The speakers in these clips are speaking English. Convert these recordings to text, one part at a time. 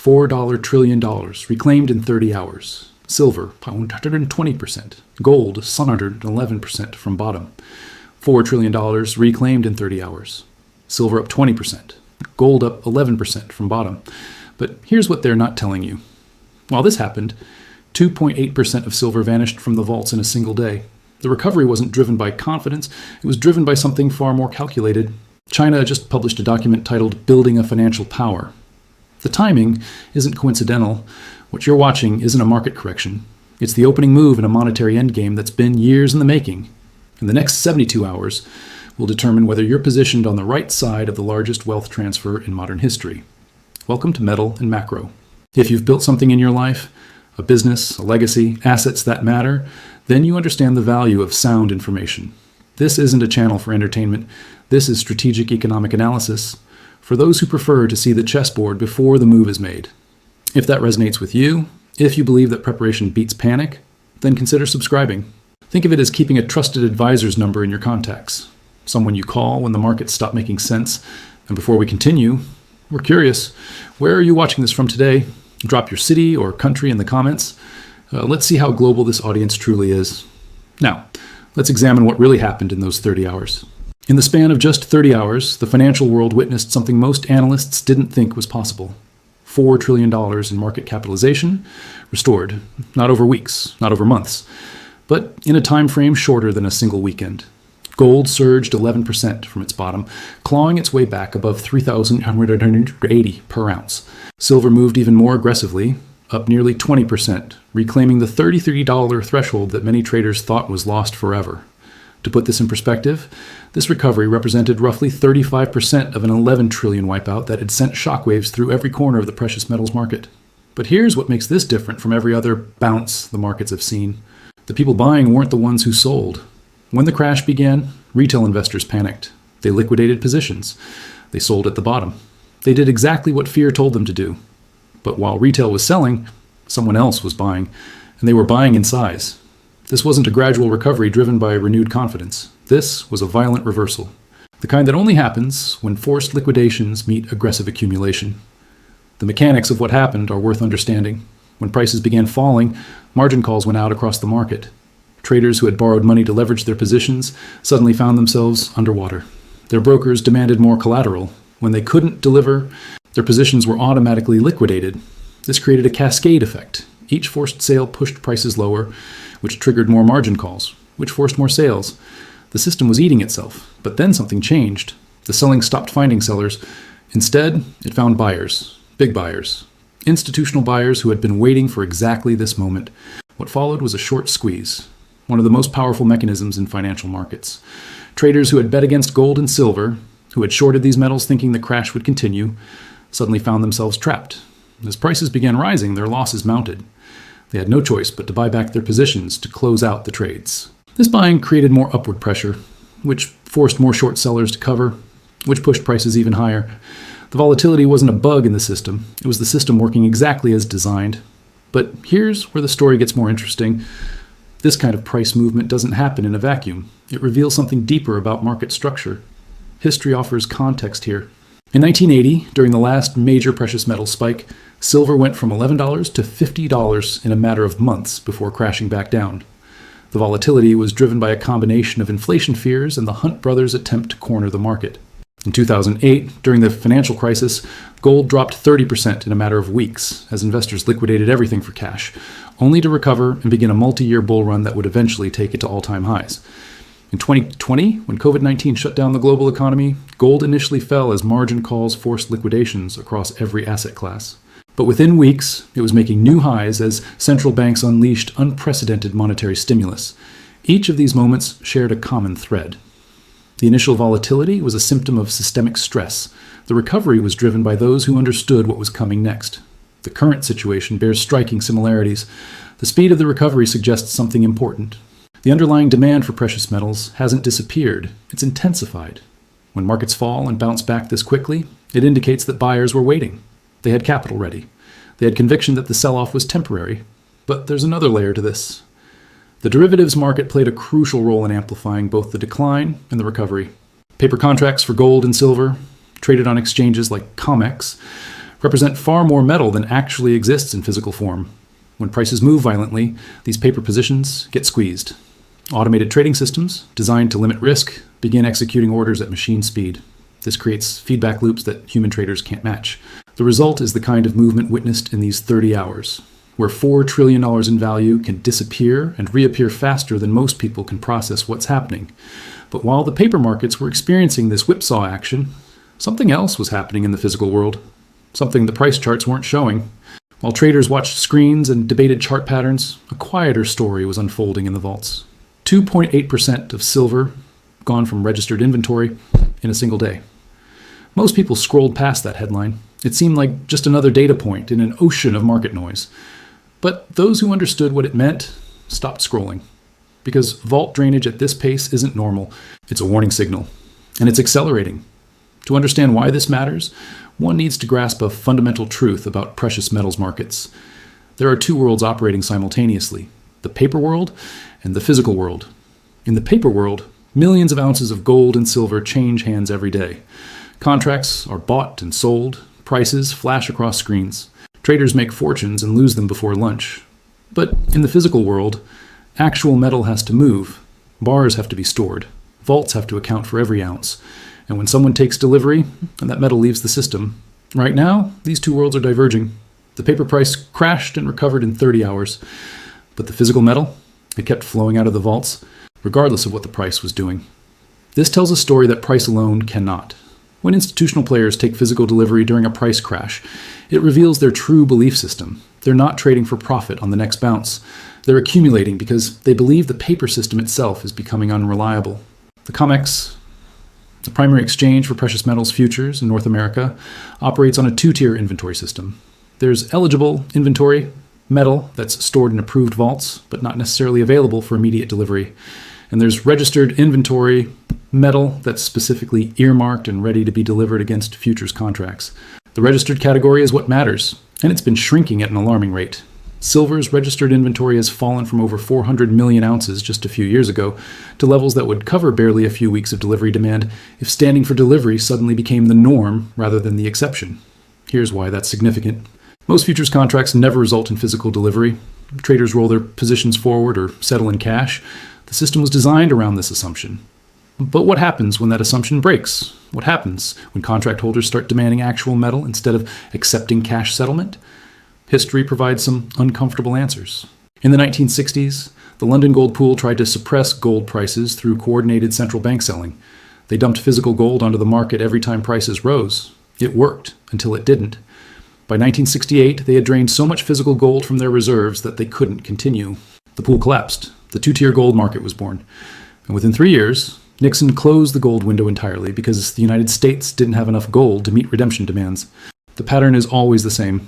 $4 trillion reclaimed in 30 hours. Silver, 120%. Gold, 111% from bottom. $4 trillion reclaimed in 30 hours. Silver up 20%. Gold up 11% from bottom. But here's what they're not telling you. While this happened, 2.8% of silver vanished from the vaults in a single day. The recovery wasn't driven by confidence, it was driven by something far more calculated. China just published a document titled Building a Financial Power. The timing isn't coincidental. What you're watching isn't a market correction. It's the opening move in a monetary endgame that's been years in the making. And the next 72 hours will determine whether you're positioned on the right side of the largest wealth transfer in modern history. Welcome to Metal and Macro. If you've built something in your life, a business, a legacy, assets that matter, then you understand the value of sound information. This isn't a channel for entertainment. This is strategic economic analysis for those who prefer to see the chessboard before the move is made. If that resonates with you, if you believe that preparation beats panic, then consider subscribing. Think of it as keeping a trusted advisor's number in your contacts, someone you call when the markets stop making sense. And before we continue, we're curious, where are you watching this from today? Drop your city or country in the comments. Let's see how global this audience truly is. Now, let's examine what really happened in those 30 hours. In the span of just 30 hours, the financial world witnessed something most analysts didn't think was possible. $4 trillion in market capitalization restored, not over weeks, not over months, but in a time frame shorter than a single weekend. Gold surged 11% from its bottom, clawing its way back above $3,180 per ounce. Silver moved even more aggressively, up nearly 20%, reclaiming the $33 threshold that many traders thought was lost forever. To put this in perspective, this recovery represented roughly 35% of an 11 trillion wipeout that had sent shockwaves through every corner of the precious metals market. But here's what makes this different from every other bounce the markets have seen. The people buying weren't the ones who sold. When the crash began, retail investors panicked. They liquidated positions. They sold at the bottom. They did exactly what fear told them to do. But while retail was selling, someone else was buying, and they were buying in size. This wasn't a gradual recovery driven by renewed confidence. This was a violent reversal, the kind that only happens when forced liquidations meet aggressive accumulation. The mechanics of what happened are worth understanding. When prices began falling, margin calls went out across the market. Traders who had borrowed money to leverage their positions suddenly found themselves underwater. Their brokers demanded more collateral. When they couldn't deliver, their positions were automatically liquidated. This created a cascade effect. Each forced sale pushed prices lower, which triggered more margin calls, which forced more sales. The system was eating itself, but then something changed. The selling stopped finding sellers. Instead, it found buyers, big buyers, institutional buyers who had been waiting for exactly this moment. What followed was a short squeeze, one of the most powerful mechanisms in financial markets. Traders who had bet against gold and silver, who had shorted these metals thinking the crash would continue, suddenly found themselves trapped. As prices began rising, their losses mounted. They had no choice but to buy back their positions to close out the trades. This buying created more upward pressure, which forced more short sellers to cover, which pushed prices even higher. The volatility wasn't a bug in the system. It was the system working exactly as designed. But here's where the story gets more interesting. This kind of price movement doesn't happen in a vacuum. It reveals something deeper about market structure. History offers context here. In 1980, during the last major precious metal spike, silver went from $11 to $50 in a matter of months before crashing back down. The volatility was driven by a combination of inflation fears and the Hunt brothers' attempt to corner the market. In 2008, during the financial crisis, gold dropped 30% in a matter of weeks as investors liquidated everything for cash, only to recover and begin a multi-year bull run that would eventually take it to all-time highs. In 2020, when COVID-19 shut down the global economy, gold initially fell as margin calls forced liquidations across every asset class. But within weeks, it was making new highs as central banks unleashed unprecedented monetary stimulus. Each of these moments shared a common thread. The initial volatility was a symptom of systemic stress. The recovery was driven by those who understood what was coming next. The current situation bears striking similarities. The speed of the recovery suggests something important. The underlying demand for precious metals hasn't disappeared, it's intensified. When markets fall and bounce back this quickly, it indicates that buyers were waiting. They had capital ready. They had conviction that the sell-off was temporary. But there's another layer to this. The derivatives market played a crucial role in amplifying both the decline and the recovery. Paper contracts for gold and silver, traded on exchanges like COMEX, represent far more metal than actually exists in physical form. When prices move violently, these paper positions get squeezed. Automated trading systems, designed to limit risk, begin executing orders at machine speed. This creates feedback loops that human traders can't match. The result is the kind of movement witnessed in these 30 hours, where $4 trillion in value can disappear and reappear faster than most people can process what's happening. But while the paper markets were experiencing this whipsaw action, something else was happening in the physical world, something the price charts weren't showing. While traders watched screens and debated chart patterns, a quieter story was unfolding in the vaults. 2.8% of silver gone from registered inventory in a single day. Most people scrolled past that headline. It seemed like just another data point in an ocean of market noise. But those who understood what it meant stopped scrolling. Because vault drainage at this pace isn't normal. It's a warning signal. And it's accelerating. To understand why this matters, one needs to grasp a fundamental truth about precious metals markets. There are two worlds operating simultaneously, the paper world and the physical world. In the paper world, millions of ounces of gold and silver change hands every day. Contracts are bought and sold, prices flash across screens. Traders make fortunes and lose them before lunch. But in the physical world, actual metal has to move, bars have to be stored, vaults have to account for every ounce. And when someone takes delivery, and that metal leaves the system. Right now, these two worlds are diverging. The paper price crashed and recovered in 30 hours. But the physical metal, it kept flowing out of the vaults, regardless of what the price was doing. This tells a story that price alone cannot. When institutional players take physical delivery during a price crash, it reveals their true belief system. They're not trading for profit on the next bounce. They're accumulating because they believe the paper system itself is becoming unreliable. The COMEX, the primary exchange for precious metals futures in North America, operates on a two-tier inventory system. There's eligible inventory, metal that's stored in approved vaults, but not necessarily available for immediate delivery. And there's registered inventory, metal that's specifically earmarked and ready to be delivered against futures contracts. The registered category is what matters, and it's been shrinking at an alarming rate. Silver's registered inventory has fallen from over 400 million ounces just a few years ago to levels that would cover barely a few weeks of delivery demand if standing for delivery suddenly became the norm rather than the exception. Here's why that's significant. Most futures contracts never result in physical delivery. Traders roll their positions forward or settle in cash. The system was designed around this assumption. But what happens when that assumption breaks? What happens when contract holders start demanding actual metal instead of accepting cash settlement? History provides some uncomfortable answers. In the 1960s, the London Gold Pool tried to suppress gold prices through coordinated central bank selling. They dumped physical gold onto the market every time prices rose. It worked until it didn't. By 1968, they had drained so much physical gold from their reserves that they couldn't continue. The pool collapsed. The two-tier gold market was born. And within 3 years, Nixon closed the gold window entirely because the United States didn't have enough gold to meet redemption demands. The pattern is always the same.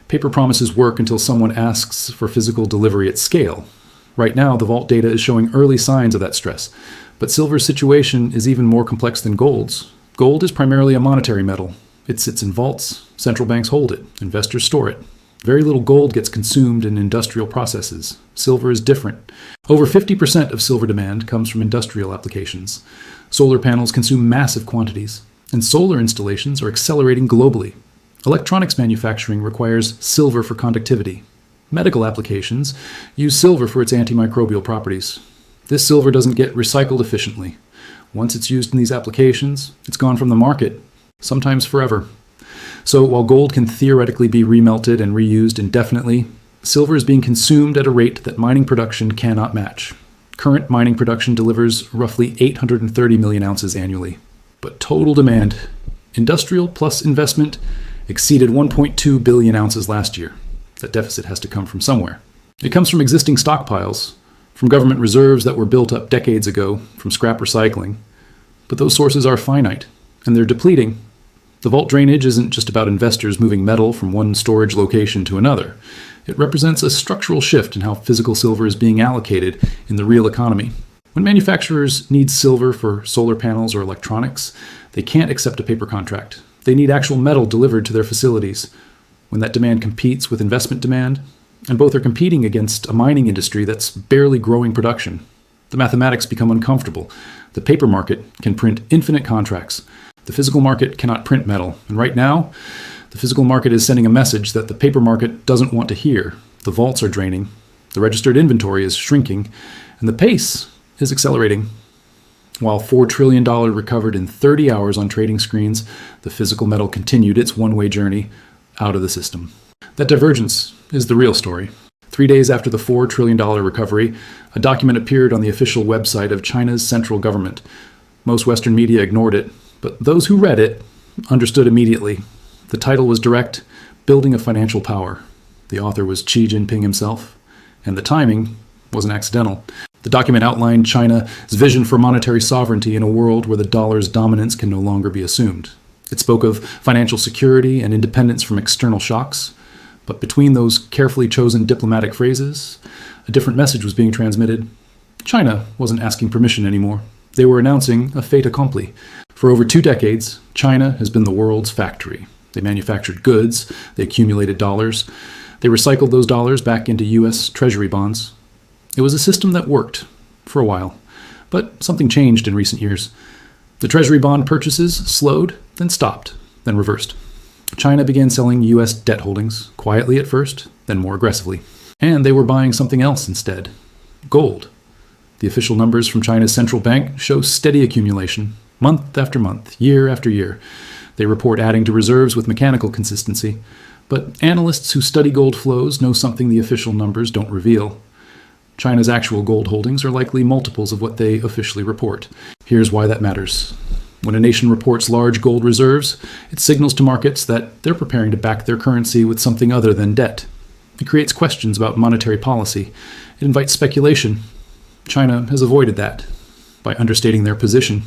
Paper promises work until someone asks for physical delivery at scale. Right now, the vault data is showing early signs of that stress. But silver's situation is even more complex than gold's. Gold is primarily a monetary metal. It sits in vaults. Central banks hold it. Investors store it. Very little gold gets consumed in industrial processes. Silver is different. Over 50% of silver demand comes from industrial applications. Solar panels consume massive quantities, and solar installations are accelerating globally. Electronics manufacturing requires silver for conductivity. Medical applications use silver for its antimicrobial properties. This silver doesn't get recycled efficiently. Once it's used in these applications, it's gone from the market, sometimes forever. So while gold can theoretically be remelted and reused indefinitely, silver is being consumed at a rate that mining production cannot match. Current mining production delivers roughly 830 million ounces annually. But total demand, industrial plus investment, exceeded 1.2 billion ounces last year. That deficit has to come from somewhere. It comes from existing stockpiles, from government reserves that were built up decades ago, from scrap recycling. But those sources are finite, and they're depleting. The vault drainage isn't just about investors moving metal from one storage location to another. It represents a structural shift in how physical silver is being allocated in the real economy. When manufacturers need silver for solar panels or electronics, they can't accept a paper contract. They need actual metal delivered to their facilities. When that demand competes with investment demand, and both are competing against a mining industry that's barely growing production, the mathematics become uncomfortable. The paper market can print infinite contracts. The physical market cannot print metal, and right now, The physical market is sending a message that the paper market doesn't want to hear. The vaults are draining, the registered inventory is shrinking, and the pace is accelerating. While $4 trillion recovered in 30 hours on trading screens, the physical metal continued its one-way journey out of the system. That divergence is the real story. 3 days after the $4 trillion recovery, a document appeared on the official website of China's central government. Most Western media ignored it, but those who read it understood immediately. The title was direct: Building a Financial Power. The author was Xi Jinping himself, and the timing wasn't accidental. The document outlined China's vision for monetary sovereignty in a world where the dollar's dominance can no longer be assumed. It spoke of financial security and independence from external shocks, but between those carefully chosen diplomatic phrases, a different message was being transmitted. China wasn't asking permission anymore. They were announcing a fait accompli. For over 2 decades, China has been the world's factory. They manufactured goods, they accumulated dollars, they recycled those dollars back into U.S. Treasury bonds. It was a system that worked for a while, but something changed in recent years. The Treasury bond purchases slowed, then stopped, then reversed. China began selling U.S. debt holdings, quietly at first, then more aggressively. And they were buying something else instead: gold. The official numbers from China's central bank show steady accumulation, month after month, year after year. They report adding to reserves with mechanical consistency. But analysts who study gold flows know something the official numbers don't reveal. China's actual gold holdings are likely multiples of what they officially report. Here's why that matters. When a nation reports large gold reserves, it signals to markets that they're preparing to back their currency with something other than debt. It creates questions about monetary policy. It invites speculation. China has avoided that by understating their position.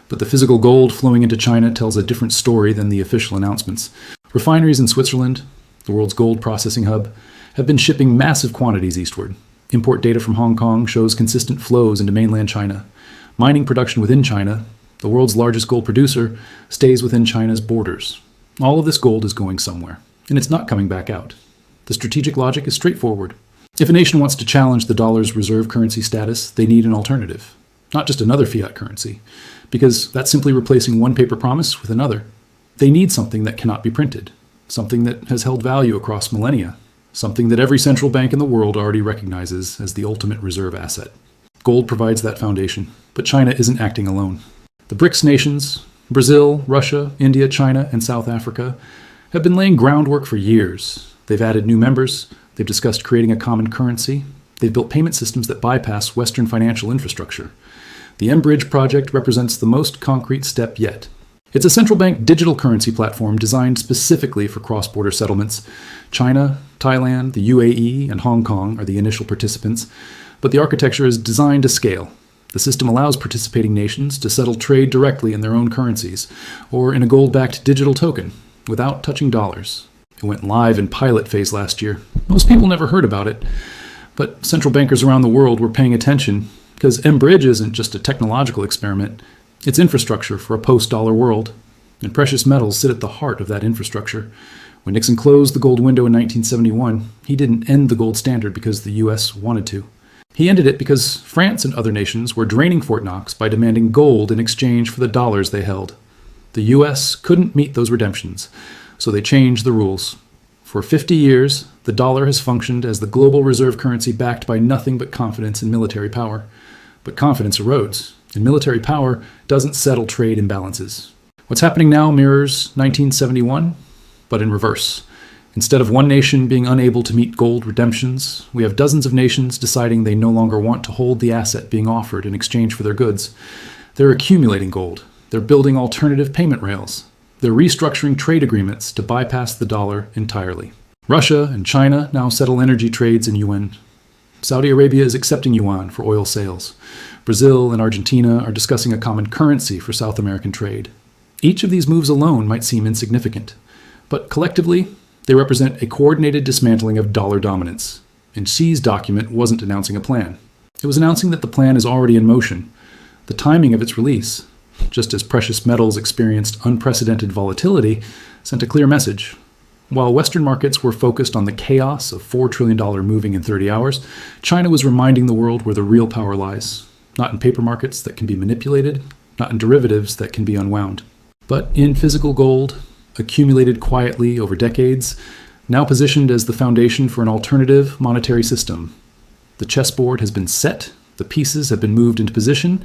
But the physical gold flowing into China tells a different story than the official announcements. Refineries in Switzerland, the world's gold processing hub, have been shipping massive quantities eastward. Import data from Hong Kong shows consistent flows into mainland China. Mining production within China, the world's largest gold producer, stays within China's borders. All of this gold is going somewhere, and it's not coming back out. The strategic logic is straightforward. If a nation wants to challenge the dollar's reserve currency status, they need an alternative, not just another fiat currency, because that's simply replacing one paper promise with another. They need something that cannot be printed, something that has held value across millennia, something that every central bank in the world already recognizes as the ultimate reserve asset. Gold provides that foundation, but China isn't acting alone. The BRICS nations, Brazil, Russia, India, China, and South Africa, have been laying groundwork for years. They've added new members, they've discussed creating a common currency, they've built payment systems that bypass Western financial infrastructure. The mBridge project represents the most concrete step yet. It's a central bank digital currency platform designed specifically for cross-border settlements. China, Thailand, the UAE, and Hong Kong are the initial participants, but the architecture is designed to scale. The system allows participating nations to settle trade directly in their own currencies, or in a gold-backed digital token, without touching dollars. It went live in pilot phase last year. Most people never heard about it, but central bankers around the world were paying attention, because mBridge isn't just a technological experiment, it's infrastructure for a post-dollar world, and precious metals sit at the heart of that infrastructure. When Nixon closed the gold window in 1971, he didn't end the gold standard because the U.S. wanted to. He ended it because France and other nations were draining Fort Knox by demanding gold in exchange for the dollars they held. The U.S. couldn't meet those redemptions, so they changed the rules. For 50 years, the dollar has functioned as the global reserve currency backed by nothing but confidence in military power. But confidence erodes, and military power doesn't settle trade imbalances. What's happening now mirrors 1971, but in reverse. Instead of one nation being unable to meet gold redemptions, we have dozens of nations deciding they no longer want to hold the asset being offered in exchange for their goods. They're accumulating gold. They're building alternative payment rails. They're restructuring trade agreements to bypass the dollar entirely. Russia and China now settle energy trades in yuan. Saudi Arabia is accepting yuan for oil sales. Brazil and Argentina are discussing a common currency for South American trade. Each of these moves alone might seem insignificant, but collectively, they represent a coordinated dismantling of dollar dominance. And Xi's document wasn't announcing a plan. It was announcing that the plan is already in motion. The timing of its release, just as precious metals experienced unprecedented volatility, sent a clear message. While Western markets were focused on the chaos of $4 trillion moving in 30 hours, China was reminding the world where the real power lies. Not in paper markets that can be manipulated, not in derivatives that can be unwound, but in physical gold accumulated quietly over decades, now positioned as the foundation for an alternative monetary system. The chessboard has been set, the pieces have been moved into position,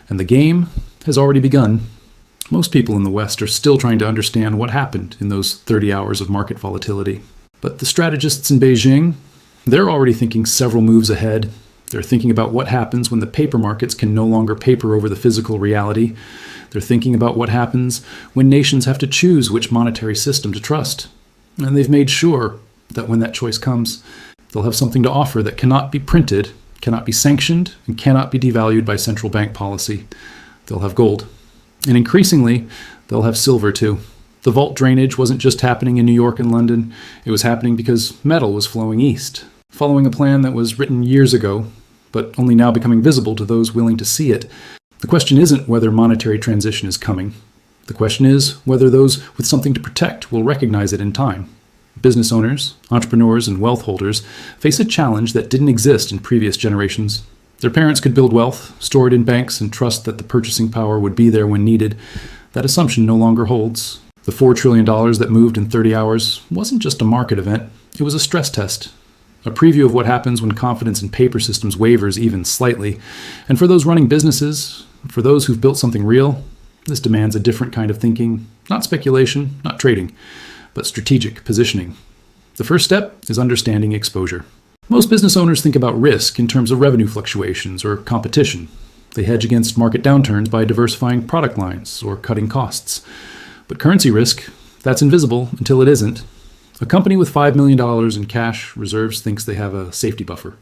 and the game has already begun. Most people in the West are still trying to understand what happened in those 30 hours of market volatility. But the strategists in Beijing, they're already thinking several moves ahead. They're thinking about what happens when the paper markets can no longer paper over the physical reality. They're thinking about what happens when nations have to choose which monetary system to trust. And they've made sure that when that choice comes, they'll have something to offer that cannot be printed, cannot be sanctioned, and cannot be devalued by central bank policy. They'll have gold. And increasingly, they'll have silver too. The vault drainage wasn't just happening in New York and London. It was happening because metal was flowing east, following a plan that was written years ago, but only now becoming visible to those willing to see it. The question isn't whether monetary transition is coming. The question is whether those with something to protect will recognize it in time. Business owners, entrepreneurs, and wealth holders face a challenge that didn't exist in previous generations. Their parents could build wealth, store it in banks, and trust that the purchasing power would be there when needed. That assumption no longer holds. The $4 trillion that moved in 30 hours wasn't just a market event. It was a stress test, a preview of what happens when confidence in paper systems wavers even slightly. And for those running businesses, for those who've built something real, this demands a different kind of thinking, not speculation, not trading, but strategic positioning. The first step is understanding exposure. Most business owners think about risk in terms of revenue fluctuations or competition. They hedge against market downturns by diversifying product lines or cutting costs. But currency risk, that's invisible until it isn't. A company with $5 million in cash reserves thinks they have a safety buffer.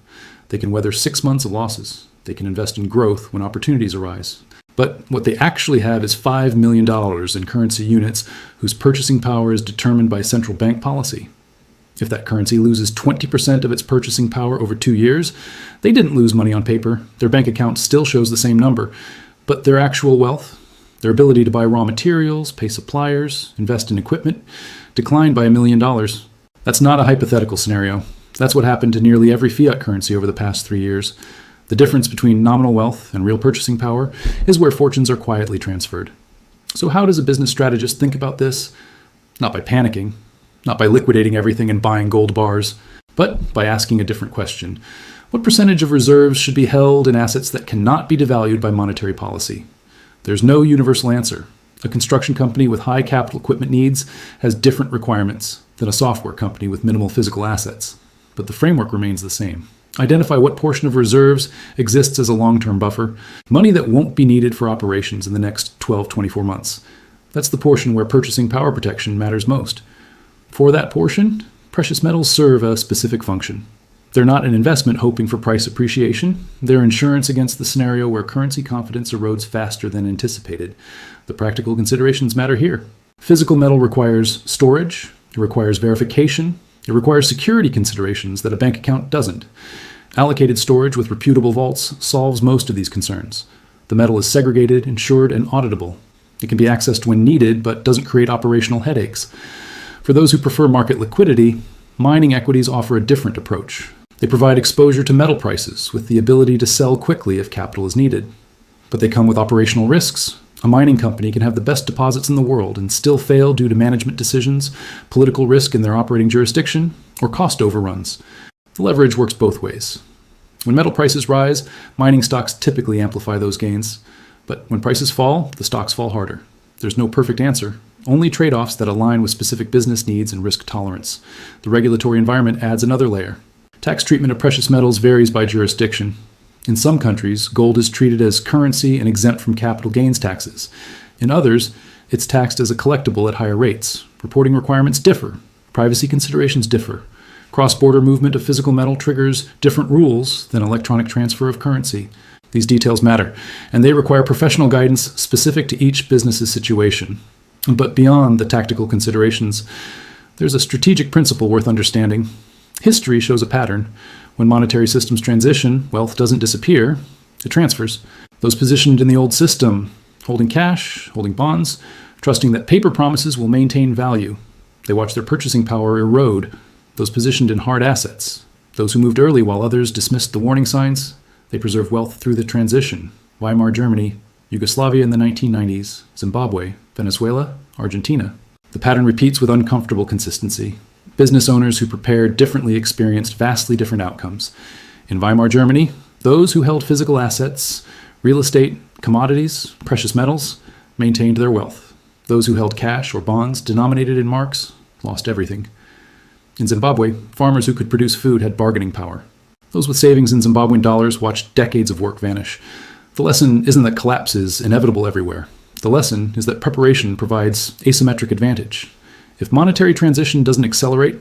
They can weather 6 months of losses. They can invest in growth when opportunities arise. But what they actually have is $5 million in currency units whose purchasing power is determined by central bank policy. If that currency loses 20% of its purchasing power over 2 years, they didn't lose money on paper. Their bank account still shows the same number. But their actual wealth, their ability to buy raw materials, pay suppliers, invest in equipment, declined by $1 million. That's not a hypothetical scenario. That's what happened to nearly every fiat currency over the past 3 years. The difference between nominal wealth and real purchasing power is where fortunes are quietly transferred. So how does a business strategist think about this? Not by panicking, not by liquidating everything and buying gold bars, but by asking a different question. What percentage of reserves should be held in assets that cannot be devalued by monetary policy? There's no universal answer. A construction company with high capital equipment needs has different requirements than a software company with minimal physical assets. But the framework remains the same. Identify what portion of reserves exists as a long-term buffer, money that won't be needed for operations in the next 12-24 months. That's the portion where purchasing power protection matters most. For that portion, precious metals serve a specific function. They're not an investment hoping for price appreciation. They're insurance against the scenario where currency confidence erodes faster than anticipated. The practical considerations matter here. Physical metal requires storage, it requires verification, it requires security considerations that a bank account doesn't. Allocated storage with reputable vaults solves most of these concerns. The metal is segregated, insured, and auditable. It can be accessed when needed, but doesn't create operational headaches. For those who prefer market liquidity, mining equities offer a different approach. They provide exposure to metal prices with the ability to sell quickly if capital is needed. But they come with operational risks. A mining company can have the best deposits in the world and still fail due to management decisions, political risk in their operating jurisdiction, or cost overruns. The leverage works both ways. When metal prices rise, mining stocks typically amplify those gains. But when prices fall, the stocks fall harder. There's no perfect answer, only trade-offs that align with specific business needs and risk tolerance. The regulatory environment adds another layer. Tax treatment of precious metals varies by jurisdiction. In some countries, gold is treated as currency and exempt from capital gains taxes. In others, it's taxed as a collectible at higher rates. Reporting requirements differ. Privacy considerations differ. Cross-border movement of physical metal triggers different rules than electronic transfer of currency. These details matter, and they require professional guidance specific to each business's situation. But beyond the tactical considerations, there's a strategic principle worth understanding. History shows a pattern. When monetary systems transition, wealth doesn't disappear, it transfers. Those positioned in the old system, holding cash, holding bonds, trusting that paper promises will maintain value. They watch their purchasing power erode. Those positioned in hard assets, those who moved early while others dismissed the warning signs, they preserve wealth through the transition. Weimar Germany, Yugoslavia in the 1990s, Zimbabwe, Venezuela, Argentina. The pattern repeats with uncomfortable consistency. Business owners who prepared differently experienced vastly different outcomes. In Weimar Germany, those who held physical assets, real estate, commodities, precious metals, maintained their wealth. Those who held cash or bonds denominated in marks lost everything. In Zimbabwe, farmers who could produce food had bargaining power. Those with savings in Zimbabwean dollars watched decades of work vanish. The lesson isn't that collapse is inevitable everywhere. The lesson is that preparation provides asymmetric advantage. If monetary transition doesn't accelerate,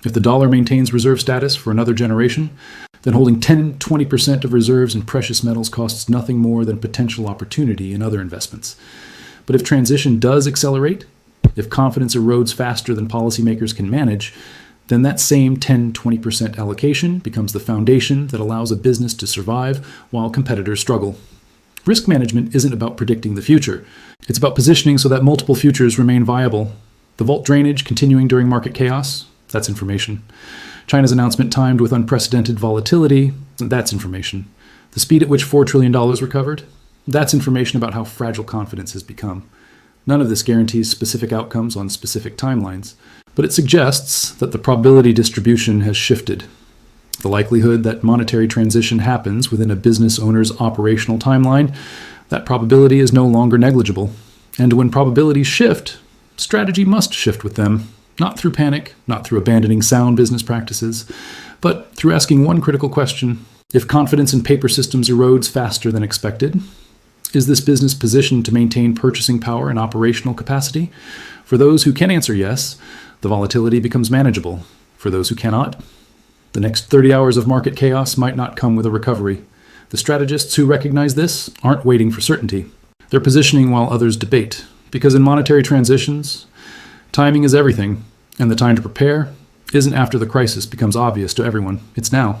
if the dollar maintains reserve status for another generation, then holding 10-20% of reserves in precious metals costs nothing more than potential opportunity in other investments. But if transition does accelerate, if confidence erodes faster than policymakers can manage, then that same 10-20% allocation becomes the foundation that allows a business to survive while competitors struggle. Risk management isn't about predicting the future. It's about positioning so that multiple futures remain viable. The vault drainage continuing during market chaos, that's information. China's announcement timed with unprecedented volatility, that's information. The speed at which $4 trillion recovered, that's information about how fragile confidence has become. None of this guarantees specific outcomes on specific timelines, but it suggests that the probability distribution has shifted. The likelihood that monetary transition happens within a business owner's operational timeline, that probability is no longer negligible. And when probabilities shift, strategy must shift with them, not through panic, not through abandoning sound business practices, but through asking one critical question. If confidence in paper systems erodes faster than expected, is this business positioned to maintain purchasing power and operational capacity? For those who can answer yes, the volatility becomes manageable. For those who cannot, the next 30 hours of market chaos might not come with a recovery. The strategists who recognize this aren't waiting for certainty. They're positioning while others debate. Because in monetary transitions, timing is everything, and the time to prepare isn't after the crisis becomes obvious to everyone. It's now.